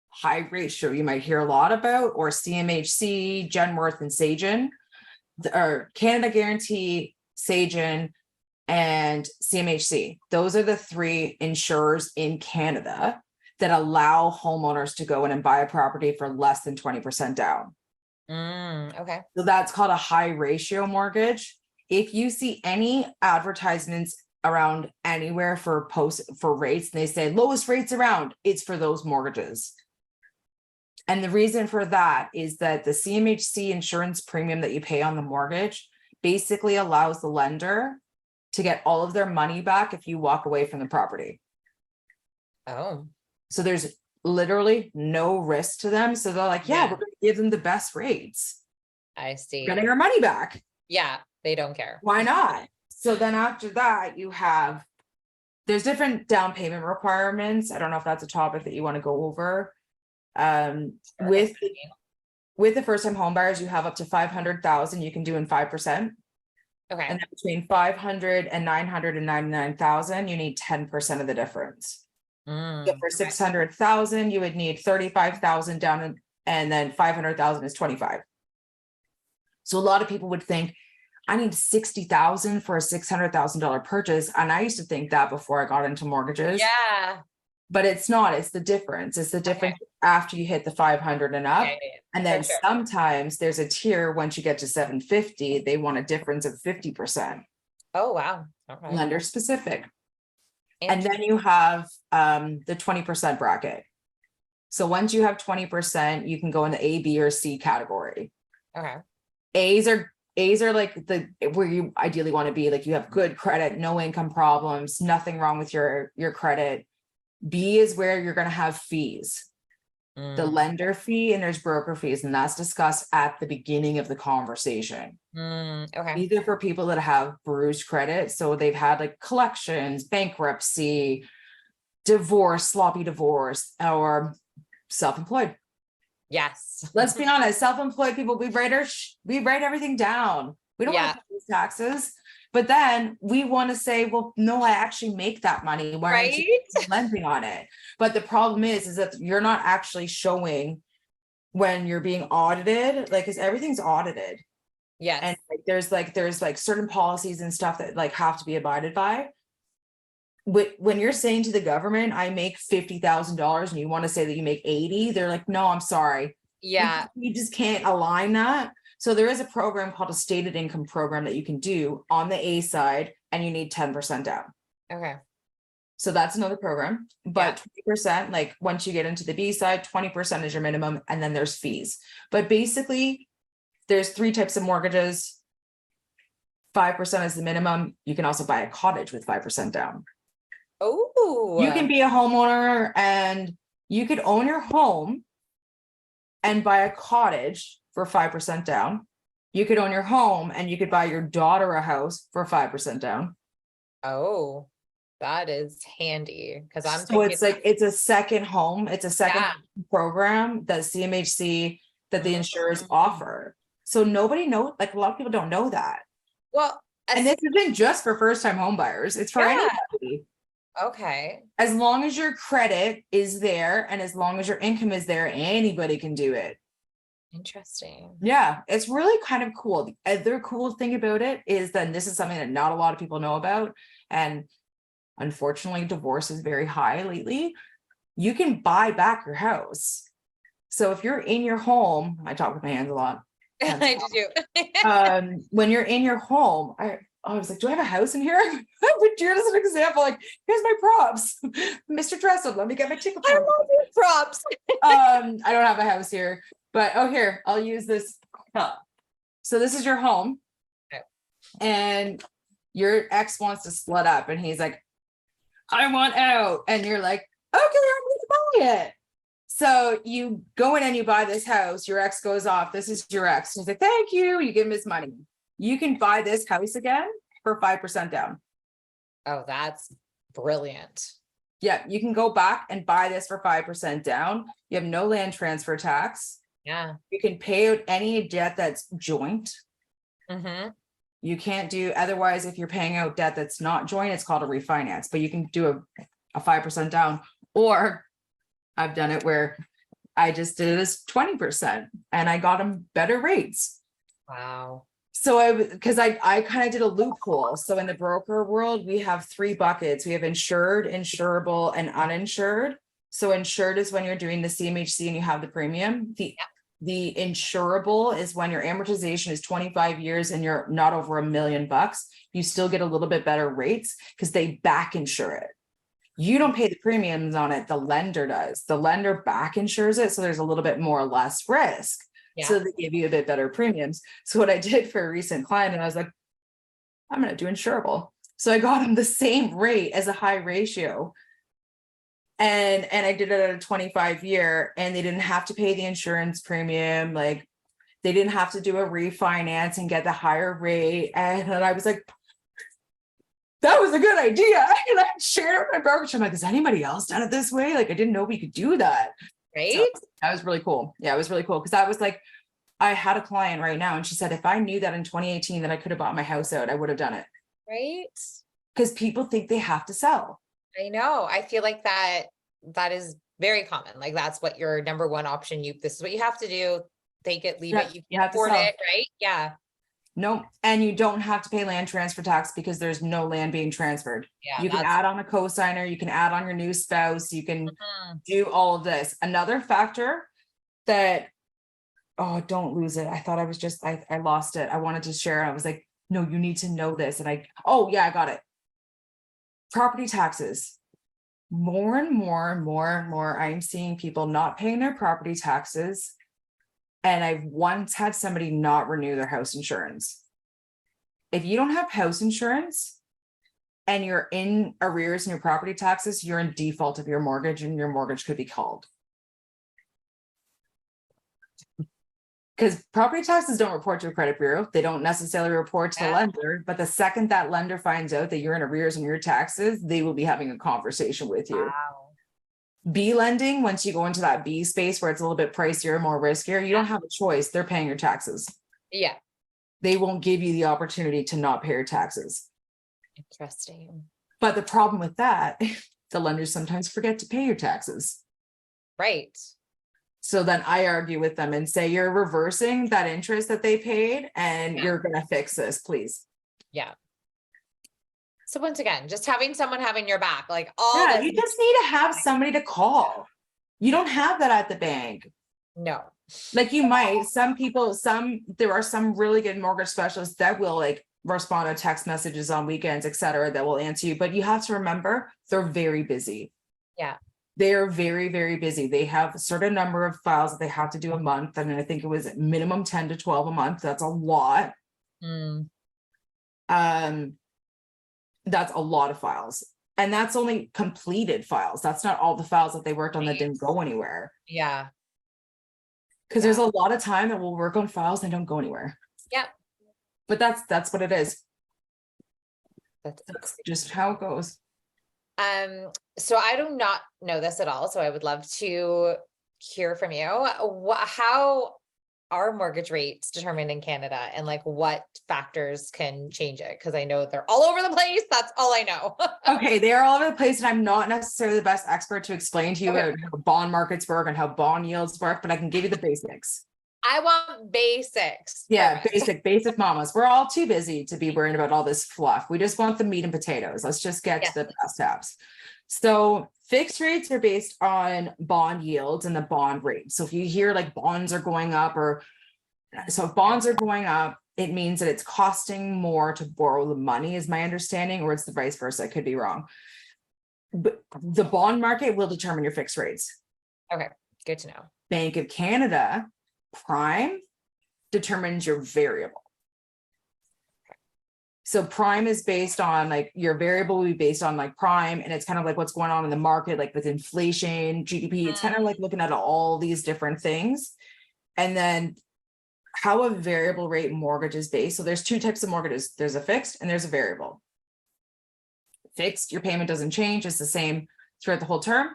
high ratio you might hear a lot about, or CMHC, Genworth, and Sagen, or Canada Guarantee, Sagen, and CMHC. Those are the three insurers in Canada that allow homeowners to go in and buy a property for less than 20% down. Okay. So that's called a high ratio mortgage. If you see any advertisements around anywhere for rates, and they say lowest rates around, it's for those mortgages. And the reason for that is that the CMHC insurance premium that you pay on the mortgage basically allows the lender to get all of their money back if you walk away from the property. Oh. So there's literally no risk to them. So they're like, yeah, we're going to give them the best rates. I see. Getting our money back. Yeah, they don't care. Why not? So then after that, there's different down payment requirements. I don't know if that's a topic that you want to go over. With the first time home buyers, you have up to 500,000 you can do in 5%. Okay. And then between 500 and 999,000, you need 10% of the difference. So for 600,000, you would need 35,000 down, and then 500,000 is 25. So a lot of people would think, I need 60,000 for a $600,000 purchase. And I used to think that before I got into mortgages. Yeah. But it's not, it's the difference. It's the difference after you hit the 500 and up. And then sometimes there's a tier once you get to 750, they want a difference of 50%. Oh, wow. Okay. Lender specific. And then you have the 20% bracket. So once you have 20%, you can go in the A, B, or C category. Okay. A's are like where you ideally want to be, like you have good credit, no income problems, nothing wrong with your credit. B is where you're going to have fees, the lender fee, and there's broker fees, and that's discussed at the beginning of the conversation. Okay. These are for people that have bruised credit. So they've had like collections, bankruptcy, divorce, sloppy divorce, or self-employed. Yes. Let's be honest, self-employed people, we write everything down. We don't want to pay these taxes, but then we want to say, well, no, I actually make that money. Why aren't you lending on it? But the problem is that you're not actually showing when you're being audited, like, because everything's audited. Yes. And there's certain policies and stuff that like have to be abided by. When you're saying to the government, I make $50,000 and you want to say that you make 80, they're like, no, I'm sorry. Yeah. You just can't align that. So there is a program called a stated income program that you can do on the A side, and you need 10% down. Okay. So that's another program, but 20%, like once you get into the B side, 20% is your minimum, and then there's fees. But basically there's three types of mortgages. 5% is the minimum. You can also buy a cottage with 5% down. Oh, you can be a homeowner and you could own your home and buy a cottage for 5% down. You could own your home and you could buy your daughter a house for 5% down. Oh, that is handy because I'm So thinking, it's like, it's a second home. It's a second yeah. program that CMHC, that the insurers Mhm. offer. So nobody knows, like a lot of people don't know that. Well, And this isn't just for first time home buyers. It's for yeah. anybody. Okay. As long as your credit is there and as long as your income is there, anybody can do it. Interesting. Yeah, it's really kind of cool. The other cool thing about it is that this is something that not a lot of people know about. And unfortunately, divorce is very high lately. You can buy back your house. So if you're in your home, I talk with my hands a lot. I do. When you're in your home, I was like, do I have a house in here? I would do it as an example, like, here's my props. Mr. Dressel, let me get my ticket. I love your props. I don't have a house here, but here, I'll use this cup. So this is your home. Okay. And your ex wants to split up and he's like, I want out. And you're like, okay, I'm gonna buy it. So you go in and you buy this house, your ex goes off, this is your ex. He's like, thank you. You give him his money. You can buy this house again for 5% down. Oh, that's brilliant. Yeah, you can go back and buy this for 5% down. You have no land transfer tax. Yeah. You can pay out any debt that's joint. Mm-hmm. You can't do otherwise. If you're paying out debt that's not joint, it's called a refinance, but you can do a 5% down. Or I've done it where I just did it as 20% and I got them better rates. Wow. So because I kind of did a loophole. So in the broker world, we have 3 buckets. We have insured, insurable, and uninsured. So insured is when you're doing the CMHC and you have the premium. The insurable is when your amortization is 25 years and you're not over $1 million. You still get a little bit better rates because they back insure it. You don't pay the premiums on it. The lender does. The lender back insures it. So there's a little bit more or less risk. Yeah. So they give you a bit better premiums. So what I did for a recent client, and I was like, I'm going to do insurable. So I got them the same rate as a high ratio. And I did it at a 25-year and they didn't have to pay the insurance premium. Like they didn't have to do a refinance and get the higher rate. And I was like, that was a good idea. And I shared it with my brokerage. I'm like, has anybody else done it this way? Like, I didn't know we could do that. Right. So that was really cool. Yeah, it was really cool. Cause I was like, I had a client right now and she said, if I knew that in 2018 that I could have bought my house out, I would have done it. Right. Because people think they have to sell. I know. I feel like that is very common. Like that's what your number one option. This is what you have to do. Take it, leave it. You can afford it, right? Yeah. No, and you don't have to pay land transfer tax because there's no land being transferred. Yeah, you can add on a cosigner, you can add on your new spouse, you can do all of this. Another factor that, oh, don't lose it. I thought I was just, I lost it. I wanted to share. I was like, no, you need to know this. And I got it. Property taxes. More and more and more and more, I'm seeing people not paying their property taxes. And I've once had somebody not renew their house insurance. If you don't have house insurance and you're in arrears in your property taxes, you're in default of your mortgage and your mortgage could be called. Because property taxes don't report to a credit bureau. They don't necessarily report to the lender, but the second that lender finds out that you're in arrears in your taxes, they will be having a conversation with you. Wow. B lending, once you go into that B space where it's a little bit pricier, more riskier, you don't have a choice. They're paying your taxes. Yeah. They won't give you the opportunity to not pay your taxes. Interesting. But the problem with that, the lenders sometimes forget to pay your taxes. Right. So then I argue with them and say, you're reversing that interest that they paid and you're going to fix this, please. Yeah. So once again, just having someone having your back, like you just need to have somebody to call. You don't have that at the bank. No. Like you might, there are some really good mortgage specialists that will like respond to text messages on weekends, et cetera, that will answer you. But you have to remember, they're very busy. Yeah. They are very, very busy. They have a certain number of files that they have to do a month. And I think it was minimum 10 to 12 a month. That's a lot. That's a lot of files. And that's only completed files. That's not all the files that they worked on that didn't go anywhere. Yeah. Because there's a lot of time that we'll work on files and don't go anywhere. Yep. But that's what it is. That's just how it goes. So I do not know this at all. So I would love to hear from you. How are mortgage rates determined in Canada, and like what factors can change it? Because I know they're all over the place. That's all I know. Okay, they are all over the place, and I'm not necessarily the best expert to explain to you how bond markets work and how bond yields work, but I can give you the basics. I want basics. Yeah, basic mamas. We're all too busy to be worrying about all this fluff. We just want the meat and potatoes. Let's just get to the brass tacks. So fixed rates are based on bond yields and the bond rate. So if you hear like bonds are going up, so if bonds are going up, it means that it's costing more to borrow the money, is my understanding, or it's the vice versa. I could be wrong. But the bond market will determine your fixed rates. Okay, good to know. Bank of Canada prime determines your variable. So prime is based on like your variable will be based on like prime, and it's kind of like what's going on in the market, like with inflation, GDP. It's kind of like looking at all these different things. And then how a variable rate mortgage is based. So there's two types of mortgages. There's a fixed and there's a variable. Fixed, your payment doesn't change. It's the same throughout the whole term.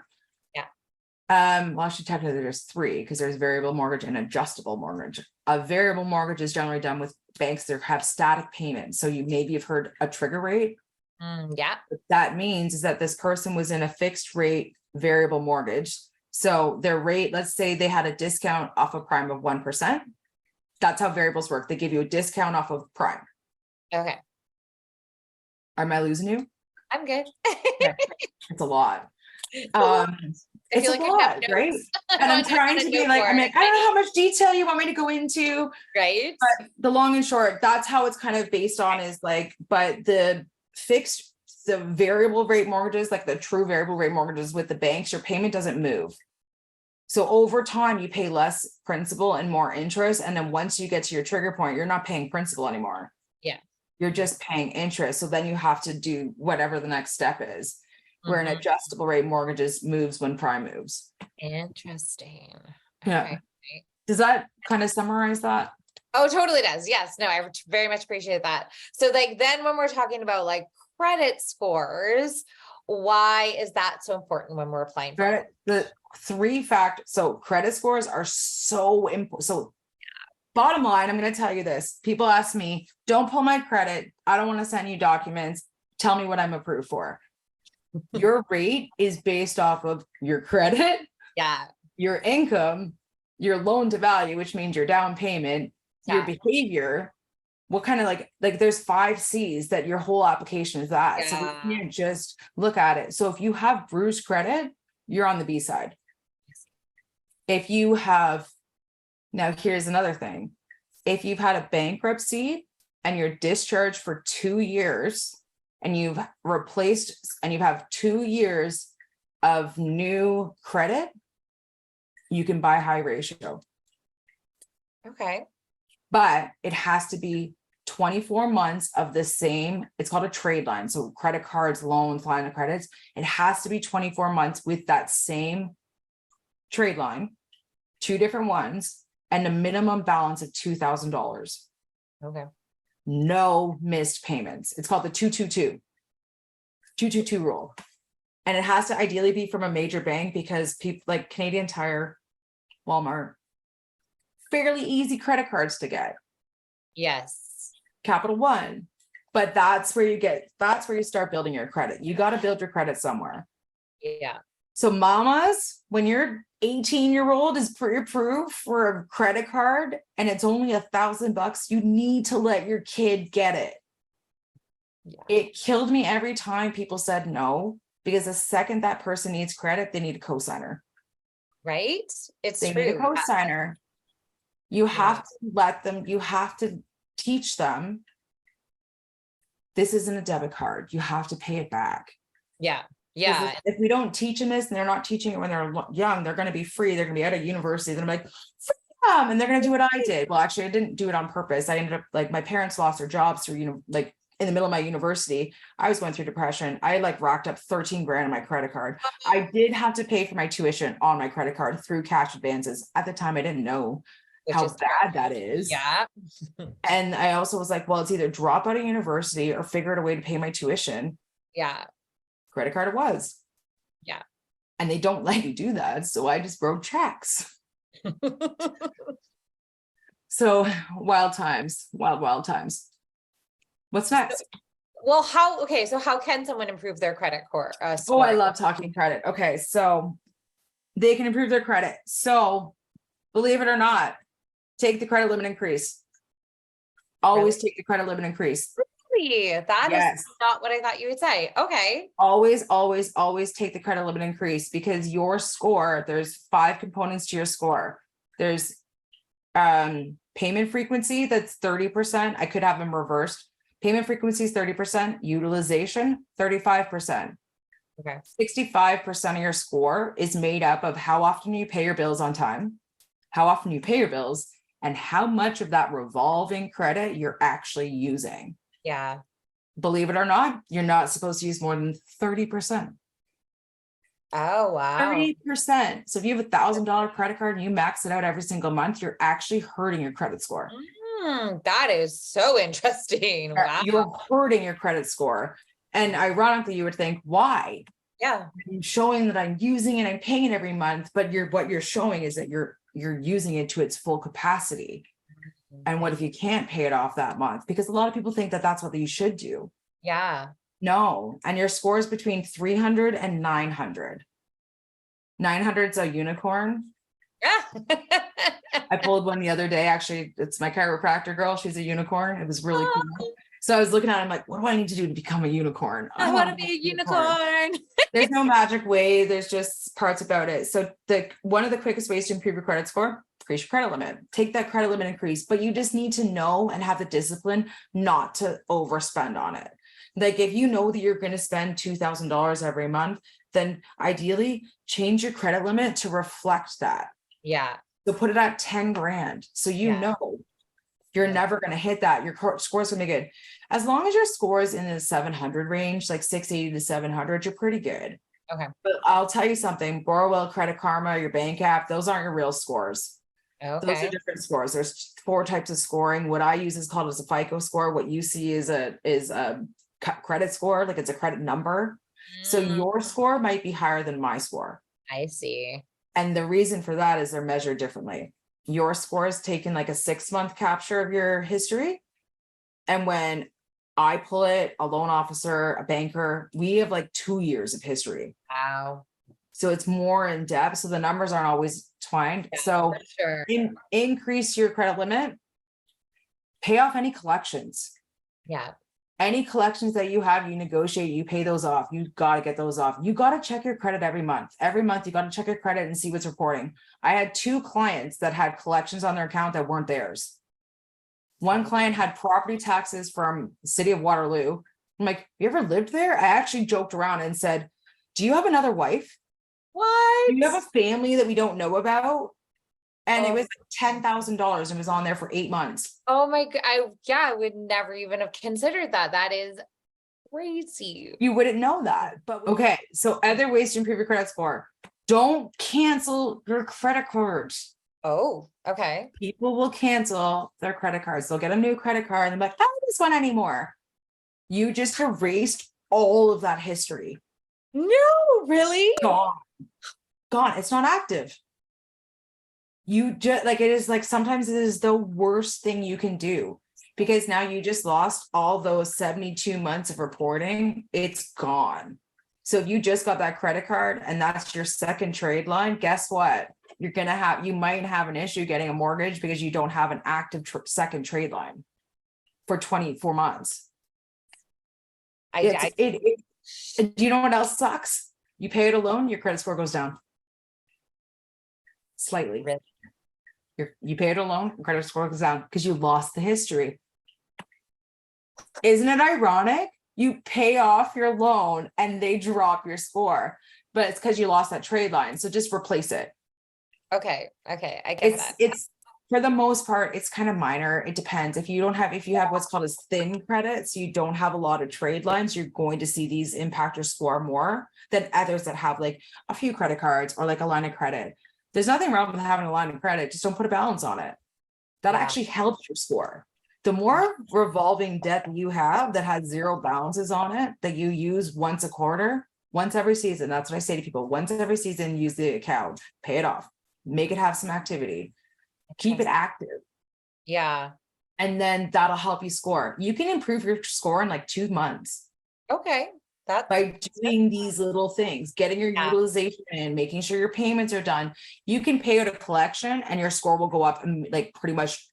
Well, actually, technically there's three, because there's variable mortgage and adjustable mortgage. A variable mortgage is generally done with banks that have static payments. So you maybe have heard a trigger rate. Yeah. What that means is that this person was in a fixed rate variable mortgage. So their rate, let's say they had a discount off of prime of 1%. That's how variables work. They give you a discount off of prime. Okay. Am I losing you? I'm good. Yeah, it's a lot. It's a lot, right? And I'm trying to be like, I'm like, I don't know how much detail you want me to go into. Right. But the long and short, that's how it's kind of based on, is like, but the fixed, the variable rate mortgages, like the true variable rate mortgages with the banks, your payment doesn't move. So over time, you pay less principal and more interest. And then once you get to your trigger point, you're not paying principal anymore. Yeah. You're just paying interest. So then you have to do whatever the next step is. Where an adjustable rate mortgages moves when prime moves. Interesting. Yeah. Okay. Does that kind of summarize that? Oh, totally does. Yes. No, I very much appreciate that. So like then when we're talking about like credit scores, why is that so important when we're applying for credit? The three factors. So credit scores are so important. So bottom line, I'm going to tell you this. People ask me, don't pull my credit. I don't want to send you documents. Tell me what I'm approved for. Your rate is based off of your credit, your income, your loan to value, which means your down payment, your behavior, what kind of like there's 5 C's that your whole application is that. So you can't just look at it. So if you have bruised credit, you're on the B side. If you have, now here's another thing. If you've had a bankruptcy and you're discharged for 2 years, and you've replaced, and you have 2 years of new credit, you can buy high ratio. Okay. But it has to be 24 months of the same, it's called a trade line. So credit cards, loans, line of credits, it has to be 24 months with that same trade line, 2 different ones, and a minimum balance of $2,000. Okay. No missed payments. It's called the 222 rule. And it has to ideally be from a major bank, because people like Canadian Tire, Walmart, fairly easy credit cards to get. Yes. Capital One. But that's where you start building your credit. You got to build your credit somewhere. Yeah. So mamas, when your 18-year-old is pre-approved for a credit card and it's only $1,000, you need to let your kid get it. Yeah. It killed me every time people said no, because the second that person needs credit, they need a cosigner. Right? They need a cosigner. You have to let them, you have to teach them, this isn't a debit card. You have to pay it back. Yeah. Yeah. If we don't teach them this, and they're not teaching it when they're young, they're going to be free. They're going to be out of university. They're like, freedom, and they're going to do what I did. Well, actually, I didn't do it on purpose. I ended up like, my parents lost their jobs through, like in the middle of my university, I was going through depression. I like racked up 13 grand on my credit card. I did have to pay for my tuition on my credit card through cash advances. At the time, I didn't know how bad that is. Yeah. And I also was like, well, it's either drop out of university or figure out a way to pay my tuition. Yeah. Credit card it was. Yeah. And they don't let you do that. So I just wrote checks. So wild times, wild times. What's next? Well, how can someone improve their credit score? Oh, I love talking credit. Okay, so they can improve their credit. So believe it or not, take the credit limit increase. Always take the credit limit increase. Really? That is not what I thought you would say. Okay. Always take the credit limit increase, because your score, there's 5 components to your score. There's payment frequency, that's 30%. I could have them reversed. Payment frequency is 30%, utilization 35%. Okay. 65% of your score is made up of how often you pay your bills on time, how often you pay your bills, and how much of that revolving credit you're actually using. Yeah. Believe it or not, you're not supposed to use more than 30%. Oh, wow. 30%. So if you have $1,000 credit card and you max it out every single month, you're actually hurting your credit score. That is so interesting. Wow. You're hurting your credit score. And ironically, you would think, why? Yeah. I'm showing that I'm using it, I'm paying it every month, but what you're showing is that you're using it to its full capacity. And what if you can't pay it off that month? Because a lot of people think that that's what you should do. Yeah. No. And your score is between 300 and 900. 900's a unicorn. Yeah. I pulled one the other day. Actually, it's my chiropractor girl. She's a unicorn. It was really cool. So I was looking at it, I'm like, what do I need to do to become a unicorn? I want to be a unicorn. There's no magic way. There's just parts about it. So one of the quickest ways to improve your credit score, increase your credit limit. Take that credit limit increase, but you just need to know and have the discipline not to overspend on it. Like if you know that you're going to spend $2,000 every month, then ideally change your credit limit to reflect that. Yeah. So put it at 10 grand. So you know you're never going to hit that. Your score's going to be good. As long as your score is in the 700 range, like 680 to 700, you're pretty good. Okay. But I'll tell you something, Borrowell, Credit Karma, your bank app, those aren't your real scores. Okay. Those are different scores. There's 4 types of scoring. What I use is called as a FICO score. What you see is a credit score, like it's a credit number. So your score might be higher than my score. I see. And the reason for that is they're measured differently. Your score is taken like a 6-month capture of your history. And when I pull it, a loan officer, a banker, we have like 2 years of history. Wow. So it's more in depth. So the numbers aren't always twined. Yeah, so sure. Increase your credit limit, pay off any collections. Yeah. Any collections that you have, you negotiate, you pay those off. You got to get those off. You got to check your credit every month. Every month, you got to check your credit and see what's reporting. I had 2 clients that had collections on their account that weren't theirs. One client had property taxes from the city of Waterloo. I'm like, you ever lived there? I actually joked around and said, do you have another wife? What? Do you have a family that we don't know about? And it was $10,000 and was on there for 8 months. Oh my God. I would never even have considered that. That is crazy. You wouldn't know that. But okay. So other ways to improve your credit score. Don't cancel your credit cards. Oh, okay. People will cancel their credit cards. They'll get a new credit card and they're like, I don't need this one anymore. You just erased all of that history. No, really? Gone. It's not active. You just like, it is like, sometimes it is the worst thing you can do, because now you just lost all those 72 months of reporting. It's gone. So if you just got that credit card and that's your second trade line, guess what? You might have an issue getting a mortgage because you don't have an active second trade line for 24 months. Do you know what else sucks? You pay it a loan, your credit score goes down slightly. Really? You pay it a loan, credit score goes down because you lost the history. Isn't it ironic? You pay off your loan and they drop your score, but it's because you lost that trade line. So just replace it. Okay. I get that. for the most part, it's kind of minor. It depends. If you have what's called as thin credit, so you don't have a lot of trade lines, you're going to see these impact your score more than others that have like a few credit cards or like a line of credit. There's nothing wrong with having a line of credit. Just don't put a balance on it. That actually helps your score. The more revolving debt that you have that has zero balances on it, that you use once a quarter, once every season, that's what I say to people. Once every season, use the account, pay it off, make it have some activity, keep it active. Yeah. And then that'll help you score. You can improve your score in like 2 months. Okay. That's by doing these little things, getting your utilization in, making sure your payments are done. You can pay out a collection and your score will go up, and like pretty much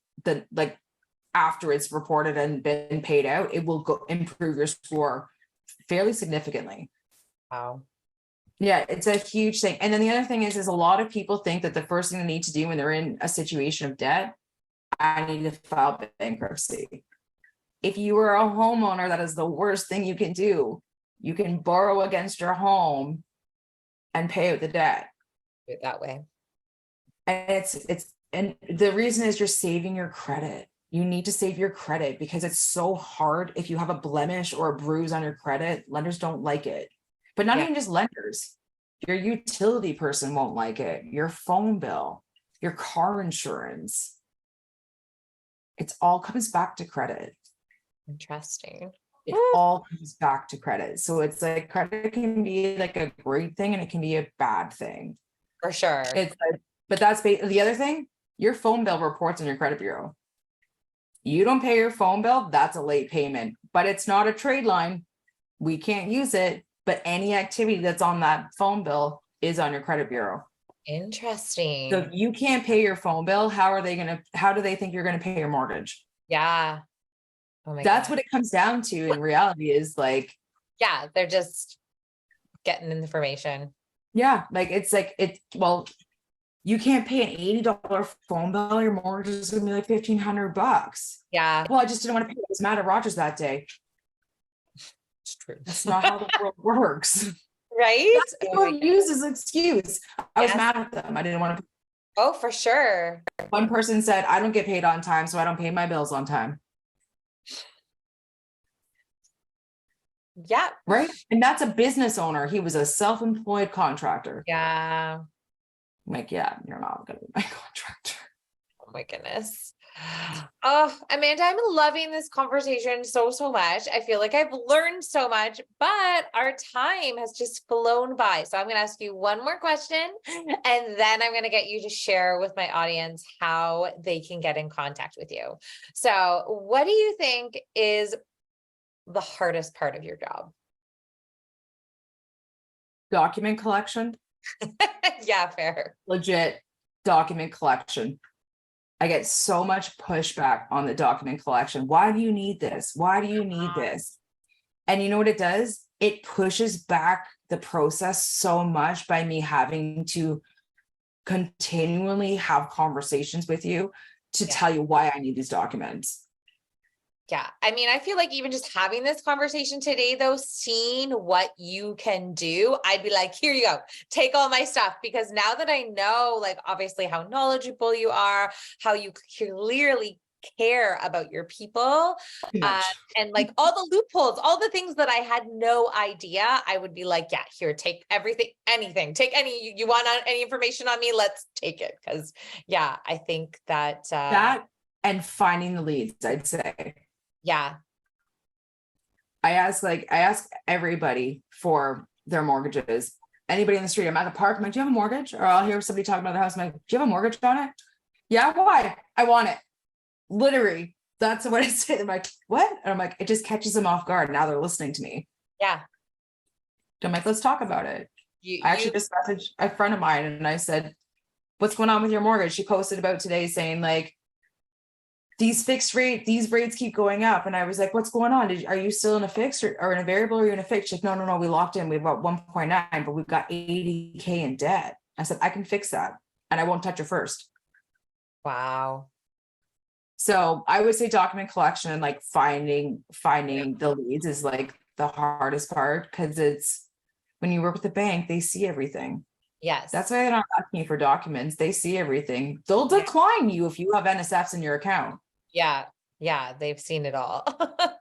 after it's reported and been paid out, it will go improve your score fairly significantly. Wow. Yeah, it's a huge thing. And then the other thing is a lot of people think that the first thing they need to do when they're in a situation of debt, I need to file bankruptcy. If you are a homeowner, that is the worst thing you can do. You can borrow against your home and pay out the debt. Do it that way. And and the reason is you're saving your credit. You need to save your credit because it's so hard. If you have a blemish or a bruise on your credit, lenders don't like it. But not even just lenders. Your utility person won't like it. Your phone bill, your car insurance. It all comes back to credit. Interesting. It all comes back to credit. So it's like credit can be like a great thing and it can be a bad thing. For sure. But that's the other thing, your phone bill reports on your credit bureau. You don't pay your phone bill, that's a late payment, but it's not a trade line. We can't use it, but any activity that's on that phone bill is on your credit bureau. Interesting. So if you can't pay your phone bill, how do they think you're going to pay your mortgage? Yeah. Oh my That's God. what it comes down to in reality is like, yeah, they're just getting information. Yeah, like well, you can't pay an $80 phone bill, your mortgage is gonna be like $1,500. Yeah. Well, I just didn't want to pay. It was mad at Rogers that day. It's true. That's not how the world works. Right? People use as an excuse. I was mad at them. I didn't want to. Oh, for sure. One person said, I don't get paid on time, so I don't pay my bills on time. Yeah. Right. And that's a business owner. He was a self-employed contractor. Yeah. I'm like, yeah, you're not going to be my contractor. Oh my goodness. Oh, Amanda, I'm loving this conversation so much. I feel like I've learned so much, but our time has just flown by. So I'm going to ask you one more question, and then I'm going to get you to share with my audience how they can get in contact with you. So what do you think is the hardest part of your job? Document collection. Yeah, fair. Legit document collection. I get so much pushback on the document collection. Why do you need this? Why do you need this? And you know what it does? It pushes back the process so much by me having to continually have conversations with you to tell you why I need these documents. Yeah. I mean, I feel like even just having this conversation today, though, seeing what you can do, I'd be like, here you go, take all my stuff. Because now that I know, like, obviously how knowledgeable you are, how you clearly care about your people, and like all the loopholes, all the things that I had no idea, I would be like, yeah, here, take everything, anything, take any, you want any information on me, let's take it. Because yeah, I think that and finding the leads, I'd say. Yeah. I ask everybody for their mortgages. Anybody in the street, I'm at the park, I'm like, do you have a mortgage? Or I'll hear somebody talking about the house. I'm like, do you have a mortgage on it? Yeah, why? I want it. Literally, that's what I say. I'm like, what? And I'm like, it just catches them off guard. Now they're listening to me. Yeah. I'm like, let's talk about it. I actually just messaged a friend of mine and I said, what's going on with your mortgage? She posted about today saying like, these rates keep going up. And I was like, what's going on? Are you still in a fixed or in a variable or are you in a fixed? She's like, no, we locked in. We've got 1.9, but we've got 80K in debt. I said, I can fix that and I won't touch it first. Wow. So I would say document collection and like finding the leads is like the hardest part because it's when you work with the bank, they see everything. Yes. That's why they're not asking you for documents. They see everything. They'll decline you if you have NSFs in your account. Yeah. Yeah. They've seen it all. Oh,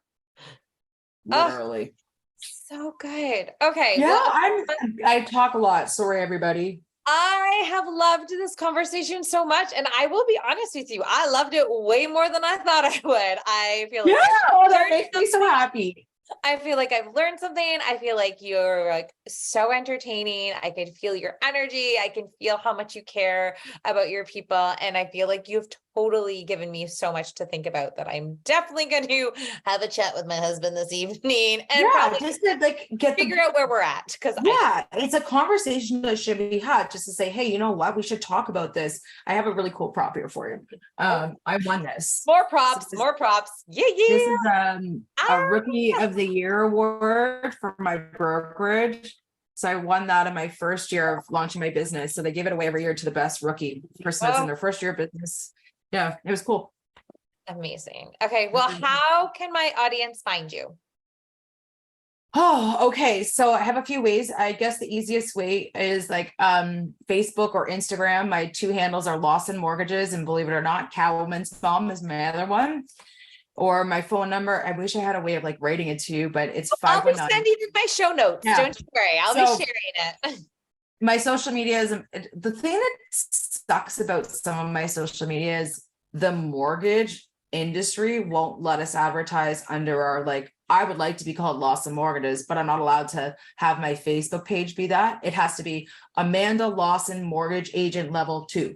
Literally. so good. Okay. Yeah, Well, I talk a lot. Sorry, everybody. I have loved this conversation so much. And I will be honest with you, I loved it way more than I thought I would. I feel like That makes me so happy. I feel like I've learned something. I feel like you're like so entertaining. I can feel your energy. I can feel how much you care about your people. And I feel like you've totally given me so much to think about that I'm definitely going to have a chat with my husband this evening and probably just to like figure out where we're at. Cause it's a conversation that should be had just to say, hey, you know what? We should talk about this. I have a really cool prop here for you. I won this. More props, more props. Yeah. This is a Rookie of the Year award for my brokerage. So I won that in my first year of launching my business. So they give it away every year to the best rookie person that's in their first year of business. Yeah, it was cool. Amazing. Okay. Well, how can my audience find you? Oh, okay. So I have a few ways. I guess the easiest way is like Facebook or Instagram. My two handles are Lawson Mortgages, and believe it or not, Catwoman's Mom is my other one. Or my phone number. I wish I had a way of like writing it to you, but it's 519. I'll be sending in my show notes. Yeah. Don't you worry. I'll be sharing it. My social media is the thing that sucks about some of my social media is the mortgage industry won't let us advertise under our like, I would like to be called Lawson Mortgages, but I'm not allowed to have my Facebook page be that. It has to be Amanda Lawson Mortgage Agent Level 2.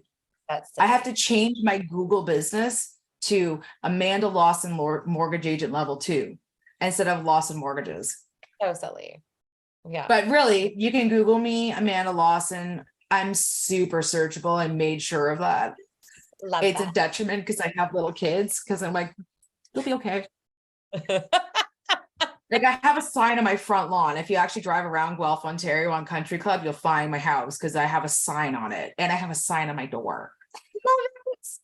I have to change my Google business to Amanda Lawson Mortgage Agent Level 2 instead of Lawson Mortgages. So silly. Yeah. But really, you can Google me, Amanda Lawson. I'm super searchable. I made sure of that. It's a detriment because I have little kids because I'm like, you'll be okay. Like I have a sign on my front lawn. If you actually drive around Guelph, Ontario on Country Club, you'll find my house because I have a sign on it and I have a sign on my door.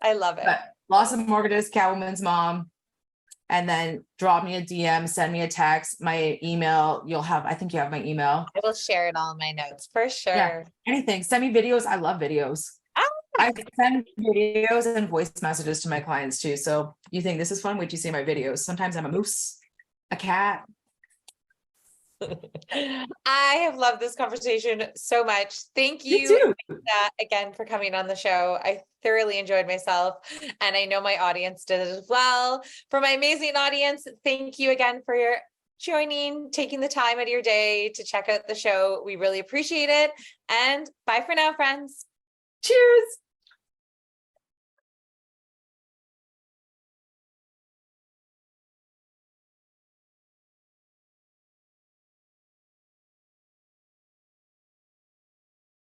I love it. But Lawson Mortgages, Catwoman's Mom. And then drop me a DM, send me a text, my email. I think you have my email. I will share it all in my notes for sure. Yeah, anything. Send me videos. I love videos. I send videos and voice messages to my clients too. So you think this is fun? Wait till you see my videos. Sometimes I'm a moose, a cat. I have loved this conversation so much. Thank you again for coming on the show. I thoroughly enjoyed myself and I know my audience did as well. For my amazing audience, thank you again for your joining, taking the time out of your day to check out the show. We really appreciate it. And bye for now, friends. Cheers.